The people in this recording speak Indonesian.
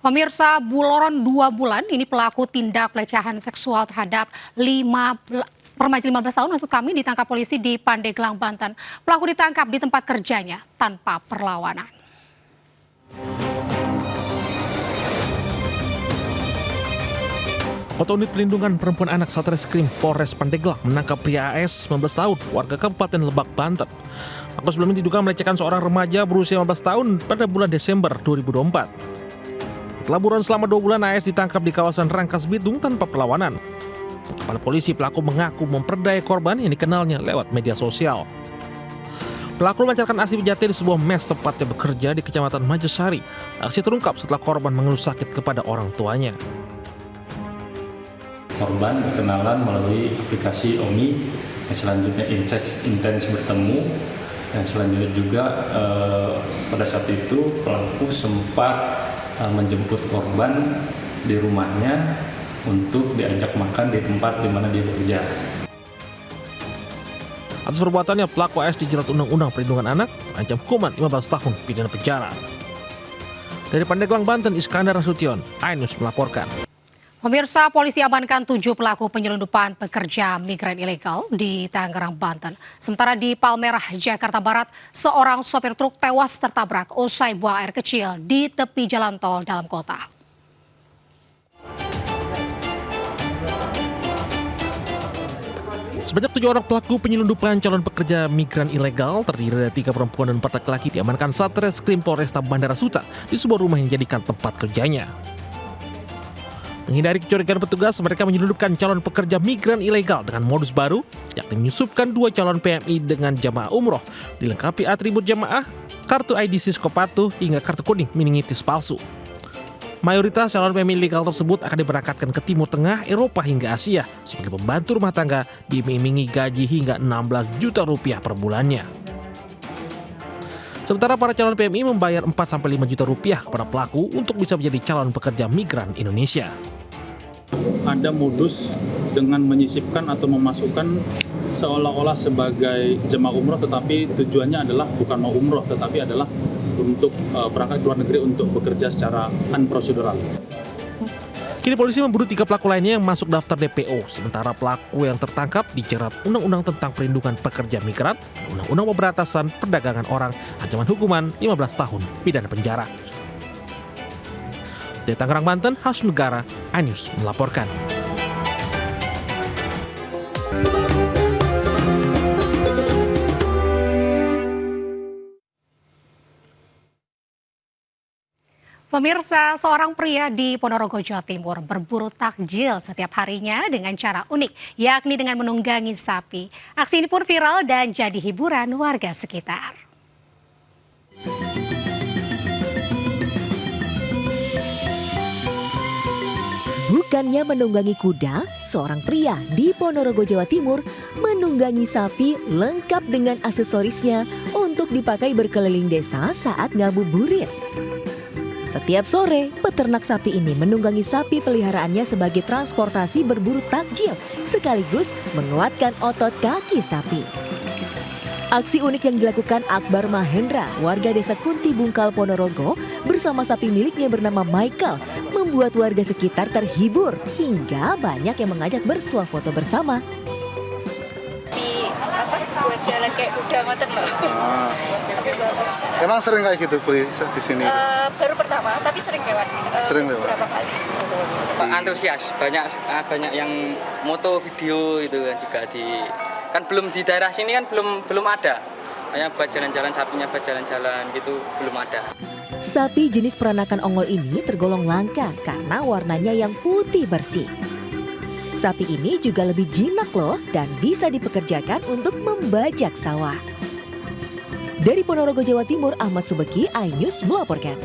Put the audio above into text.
Pemirsa, buloran 2 bulan ini pelaku tindak pelecehan seksual terhadap remaja 15 tahun maksud kami ditangkap polisi di Pandeglang, Banten. Pelaku ditangkap di tempat kerjanya tanpa perlawanan. Ketua Unit Pelindungan Perempuan Anak Satreskrim Polres Pandeglang menangkap pria AS 19 tahun, warga Kabupaten Lebak, Banten. Pelaku sebelumnya diduga melecehkan seorang remaja berusia 15 tahun pada bulan Desember 2024. Setelah buron selama 2 bulan, AS ditangkap di kawasan Rangkas Bitung tanpa perlawanan. Kepala polisi, pelaku mengaku memperdaya korban yang dikenalnya lewat media sosial. Pelaku melancarkan aksi bejat di sebuah mes tempatnya bekerja di Kecamatan Majasari. Aksi terungkap setelah korban mengeluh sakit kepada orang tuanya. Korban berkenalan melalui aplikasi OMI, yang selanjutnya intens bertemu, dan selanjutnya juga pada saat itu pelaku sempat menjemput korban di rumahnya untuk diajak makan di tempat di mana dia bekerja. Atas perbuatannya, pelaku AS dijerat Undang-Undang Perlindungan Anak, terancam hukuman 15 tahun pidana penjara. Dari Pandeglang, Banten, Iskandar Nasution, iNews melaporkan. Pemirsa, polisi amankan 7 pelaku penyelundupan pekerja migran ilegal di Tangerang, Banten. Sementara di Palmerah, Jakarta Barat, seorang sopir truk tewas tertabrak usai buang air kecil di tepi jalan tol dalam kota. Sebanyak 7 orang pelaku penyelundupan calon pekerja migran ilegal terdiri dari 3 perempuan dan 4 laki-laki diamankan Satreskrim Polresta Bandara Suta di sebuah rumah yang dijadikan tempat kerjanya. Menghindari kecurigaan petugas, mereka menyelundupkan calon pekerja migran ilegal dengan modus baru, yakni menyusupkan 2 calon PMI dengan jamaah umroh, dilengkapi atribut jamaah, kartu ID Sisko patuh, hingga kartu kuning meningitis palsu. Mayoritas calon PMI ilegal tersebut akan diberangkatkan ke Timur Tengah, Eropa hingga Asia sebagai pembantu rumah tangga, diiming-imingi gaji hingga 16 juta rupiah per bulannya. Sementara para calon PMI membayar 4-5 juta rupiah kepada pelaku untuk bisa menjadi calon pekerja migran Indonesia. Ada modus dengan menyisipkan atau memasukkan seolah-olah sebagai jemaah umroh, tetapi tujuannya adalah bukan mau umroh, tetapi adalah untuk berangkat ke luar negeri untuk bekerja secara unprosedural. Kini polisi memburu 3 pelaku lainnya yang masuk daftar DPO, sementara pelaku yang tertangkap dijerat Undang-Undang tentang Perlindungan Pekerja Migran, Undang-Undang Pemberantasan Perdagangan Orang, ancaman hukuman 15 tahun pidana penjara. Dari Tangerang, Banten, Hasnu Negara, iNews melaporkan. Pemirsa, seorang pria di Ponorogo, Jawa Timur berburu takjil setiap harinya dengan cara unik, yakni dengan menunggangi sapi. Aksi ini pun viral dan jadi hiburan warga sekitar. Bukannya menunggangi kuda, seorang pria di Ponorogo, Jawa Timur menunggangi sapi lengkap dengan aksesorisnya untuk dipakai berkeliling desa saat ngabuburit. Setiap sore, peternak sapi ini menunggangi sapi peliharaannya sebagai transportasi berburu takjil, sekaligus menguatkan otot kaki sapi. Aksi unik yang dilakukan Akbar Mahendra, warga desa Kunti Bungkal, Ponorogo, bersama sapi miliknya bernama Michael, membuat warga sekitar terhibur hingga banyak yang mengajak bersuah foto bersama. Buat jalan kayak kuda ngoten loh. Tapi bagus. Emang sering kayak gitu beli di sini? Baru pertama, tapi sering lewat. Sering lewat. Beberapa kali. Antusias, banyak yang moto video itu kan juga kan belum di daerah sini kan belum ada. Hanya buat jalan-jalan sapinya buat jalan-jalan gitu belum ada. Sapi jenis peranakan ongol ini tergolong langka karena warnanya yang putih bersih. Sapi ini juga lebih jinak loh dan bisa dipekerjakan untuk membajak sawah. Dari Ponorogo, Jawa Timur, Ahmad Subeki, iNews melaporkan.